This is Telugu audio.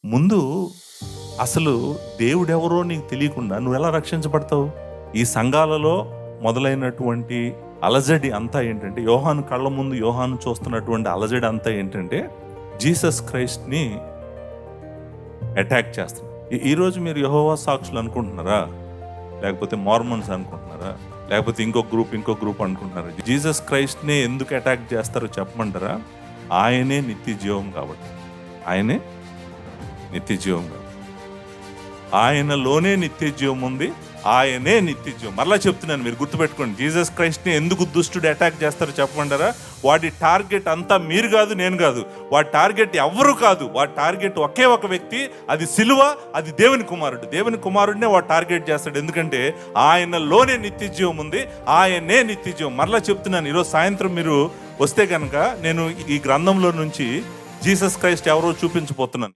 ముందు అసలు దేవుడెవరో నీకు తెలియకుండా నువ్వు ఎలా రక్షించబడతావు? ఈ సంఘాలలో మొదలైనటువంటి అలజడి అంతా ఏంటంటే, యోహాను కళ్ళ ముందు యోహాను చూస్తున్నటువంటి అలజడి అంతా ఏంటంటే, జీసస్ క్రైస్ట్ని అటాక్ చేస్తున్నారు. ఈరోజు మీరు యెహోవా సాక్షులు అనుకుంటున్నారా? లేకపోతే మార్మన్స్ అనుకుంటున్నారా? లేకపోతే ఇంకో గ్రూప్ అనుకుంటున్నారా? జీసస్ క్రైస్ట్ని ఎందుకు అటాక్ చేస్తారో చెప్పమంటారా? ఆయనే నిత్య జీవం కాబట్టి. ఆయనే నిత్య జీవం కాబట్టి. ఆయనలోనే నిత్య జీవం ఉంది. ఆయనే నిత్య జీవం. మరలా చెప్తున్నాను, మీరు గుర్తుపెట్టుకోండి. జీసస్ క్రైస్ట్ని ఎందుకు దుష్టుడు అటాక్ చేస్తారో చెప్పమంటారా? వాడి టార్గెట్ అంతా మీరు కాదు, నేను కాదు. వాడి టార్గెట్ ఎవ్వరు కాదు. వాడి టార్గెట్ ఒకే ఒక వ్యక్తి, అది సిలువ, అది దేవుని కుమారుడు. దేవుని కుమారుడినే వాడు టార్గెట్ చేస్తాడు. ఎందుకంటే ఆయనలోనే నిత్య జీవం ఉంది. ఆయనే నిత్య జీవం. మరలా చెప్తున్నాను, ఈరోజు సాయంత్రం మీరు వస్తే కనుక నేను ఈ గ్రంథంలో నుంచి జీసస్ క్రైస్ట్ ఎవరో చూపించబోతున్నాను.